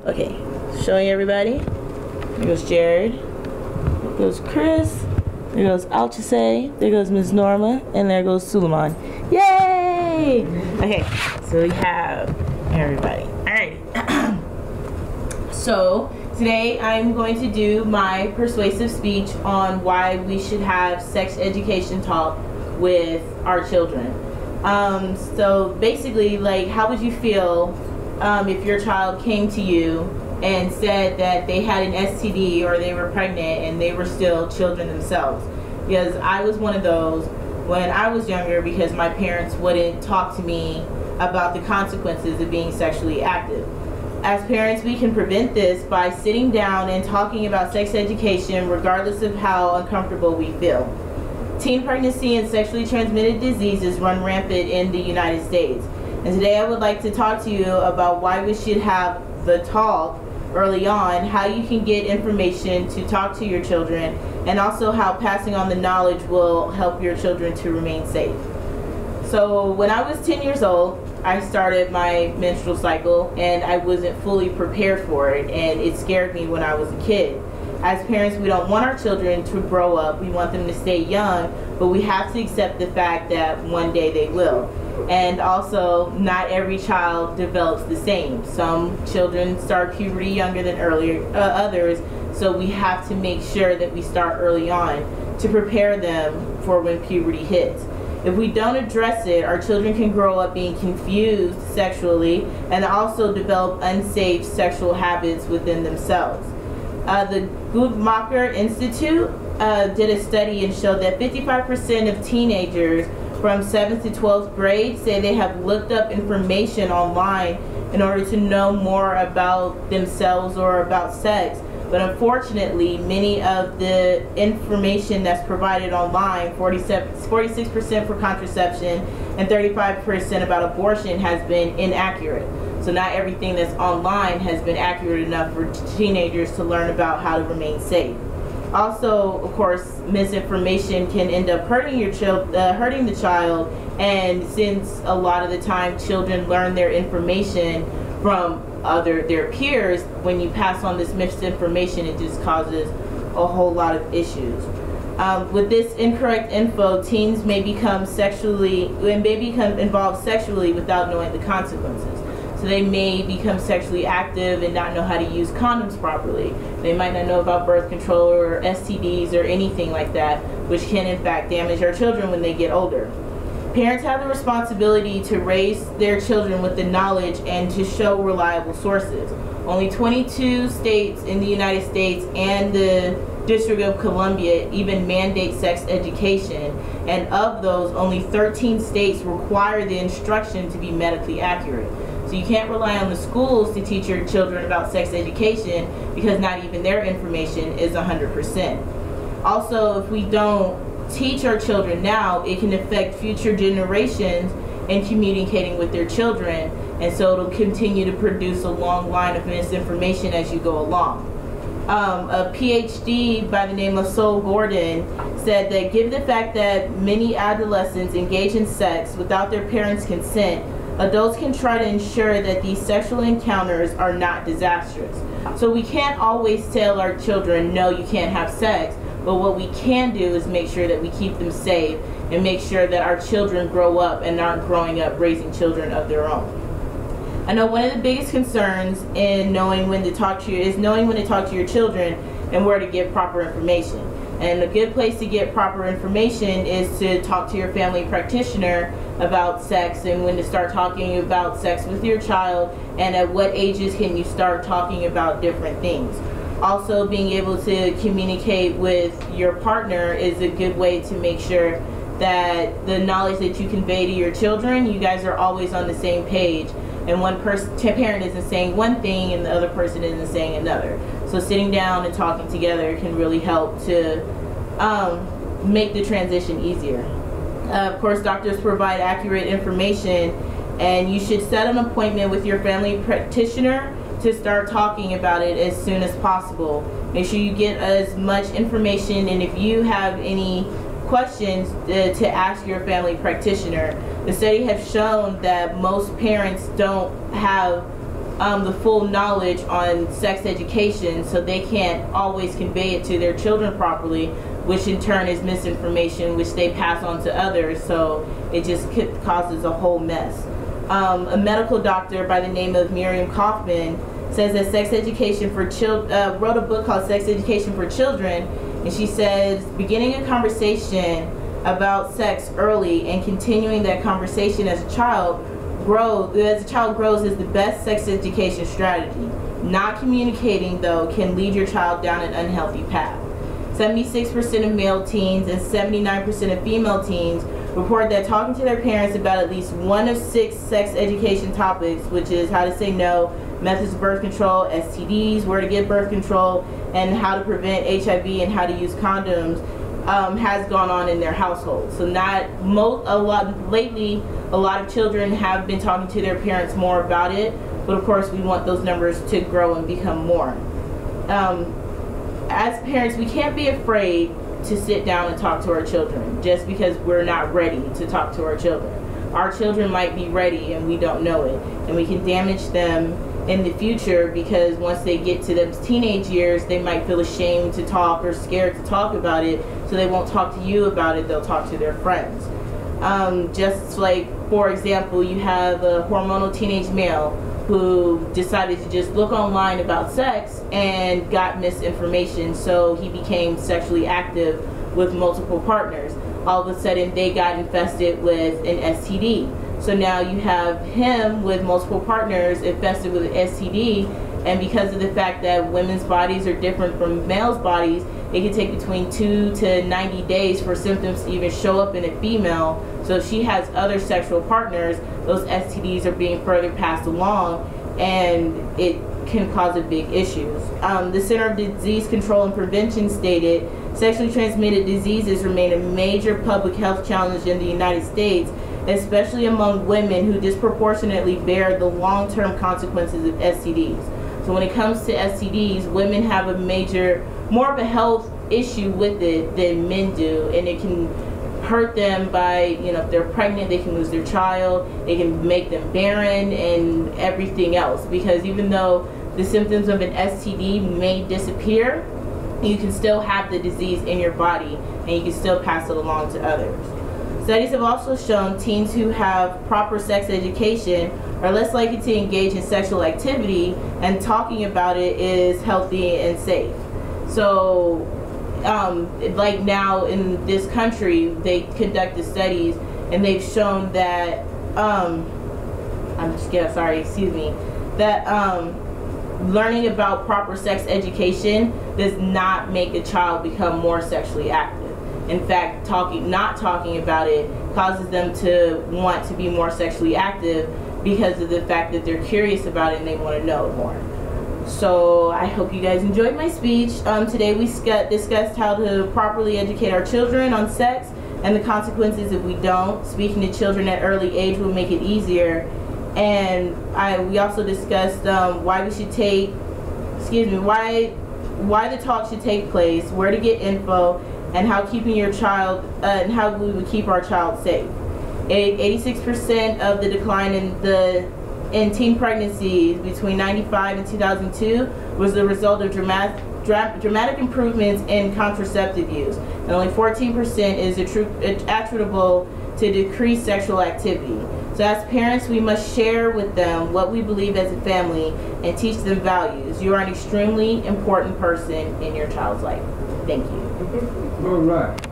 Okay, showing everybody. There goes Jared. There goes Chris. There goes Alchise. There goes Ms. Norma. And there goes Suleiman. Yay! Okay, so we have everybody. Alright. So, today I'm going to do my persuasive speech on why we should have sex education talk with our children. So basically, like, how would you feel if your child came to you and said that they had an STD or they were pregnant and they were still children themselves? Because I was one of those when I was younger, because my parents wouldn't talk to me about the consequences of being sexually active. As parents, we can prevent this by sitting down and talking about sex education regardless of how uncomfortable we feel. Teen pregnancy and sexually transmitted diseases run rampant in the United States. And today I would like to talk to you about why we should have the talk early on, how you can get information to talk to your children, and also how passing on the knowledge will help your children to remain safe. So when I was 10 years old, I started my menstrual cycle and I wasn't fully prepared for it, and it scared me when I was a kid. As parents, we don't want our children to grow up. We want them to stay young, but we have to accept the fact that one day they will. And also, not every child develops the same. Some children start puberty younger than others, so we have to make sure that we start early on to prepare them for when puberty hits. If we don't address it, our children can grow up being confused sexually and also develop unsafe sexual habits within themselves. The Guttmacher Institute did a study and showed that 55% of teenagers from 7th to 12th grade say they have looked up information online in order to know more about themselves or about sex. But unfortunately, many of the information that's provided online, 46% for contraception and 35% about abortion, has been inaccurate. So not everything that's online has been accurate enough for teenagers to learn about how to remain safe. Also, of course, misinformation can end up hurting the child, and since a lot of the time children learn their information from their peers, when you pass on this misinformation, it just causes a whole lot of issues. With this incorrect info, teens may become involved sexually without knowing the consequences. So they may become sexually active and not know how to use condoms properly. They might not know about birth control or STDs or anything like that, which can in fact damage our children when they get older. Parents have the responsibility to raise their children with the knowledge and to show reliable sources. Only 22 states in the United States and the District of Columbia even mandate sex education, and of those, only 13 states require the instruction to be medically accurate. So you can't rely on the schools to teach your children about sex education, because not even their information is 100%. Also, if we don't teach our children now, it can affect future generations in communicating with their children, and so it'll continue to produce a long line of misinformation as you go along. A PhD by the name of Sol Gordon said that given the fact that many adolescents engage in sex without their parents' consent, adults can try to ensure that these sexual encounters are not disastrous. So we can't always tell our children, no, you can't have sex, but what we can do is make sure that we keep them safe and make sure that our children grow up and aren't growing up raising children of their own. I know one of the biggest concerns in knowing when to talk to you is knowing when to talk to your children and where to get proper information. And a good place to get proper information is to talk to your family practitioner about sex and when to start talking about sex with your child, and at what ages can you start talking about different things. Also, being able to communicate with your partner is a good way to make sure that the knowledge that you convey to your children, you guys are always on the same page, and one parent isn't saying one thing and the other person isn't saying another. So sitting down and talking together can really help to make the transition easier. Of course, doctors provide accurate information, and you should set an appointment with your family practitioner to start talking about it as soon as possible. Make sure you get as much information, and if you have any questions to ask your family practitioner. The study has shown that most parents don't have the full knowledge on sex education, so they can't always convey it to their children properly, which in turn is misinformation, which they pass on to others, so it just causes a whole mess. A medical doctor by the name of Miriam Kaufman says that sex education for children, wrote a book called Sex Education for Children, and she says beginning a conversation about sex early and continuing that conversation as a child grows is the best sex education strategy. Not communicating, though, can lead your child down an unhealthy path. 76% of male teens and 79% of female teens report that talking to their parents about at least one of 6 sex education topics, which is how to say no, methods of birth control, STDs, where to get birth control, and how to prevent HIV and how to use condoms, has gone on in their household. So lately, a lot of children have been talking to their parents more about it, but of course we want those numbers to grow and become more. As parents, we can't be afraid to sit down and talk to our children just because we're not ready to talk to our children. Our children might be ready and we don't know it, and we can damage them in the future because once they get to those teenage years, they might feel ashamed to talk or scared to talk about it, so they won't talk to you about it, they'll talk to their friends. Just like, for example, you have a hormonal teenage male who decided to just look online about sex and got misinformation, so he became sexually active with multiple partners. All of a sudden they got infested with an STD. So now you have him with multiple partners infested with an STD, and because of the fact that women's bodies are different from males' bodies, it can take between 2 to 90 days for symptoms to even show up in a female. So if she has other sexual partners, those STDs are being further passed along, and it can cause a big issues. The Center of Disease Control and Prevention stated, sexually transmitted diseases remain a major public health challenge in the United States, especially among women who disproportionately bear the long-term consequences of STDs. So when it comes to STDs, women have more of a health issue with it than men do, and it can hurt them by, if they're pregnant, they can lose their child, it can make them barren and everything else, because even though the symptoms of an STD may disappear, you can still have the disease in your body and you can still pass it along to others. Studies have also shown teens who have proper sex education are less likely to engage in sexual activity, and talking about it is healthy and safe. So like now in this country, they conducted studies and they've shown that learning about proper sex education does not make a child become more sexually active. In fact, not talking about it causes them to want to be more sexually active because of the fact that they're curious about it and they want to know more. So I hope you guys enjoyed my speech. Today we discussed how to properly educate our children on sex and the consequences if we don't. Speaking to children at early age will make it easier. And we also discussed why the talk should take place, where to get info, and how keeping your child and how we would keep our child safe. 86% of the decline in teen pregnancies between 1995 and 2002 was the result of dramatic improvements in contraceptive use, and only 14% is attributable to decreased sexual activity. So as parents, we must share with them what we believe as a family and teach them values. You are an extremely important person in your child's life. Thank you. All right.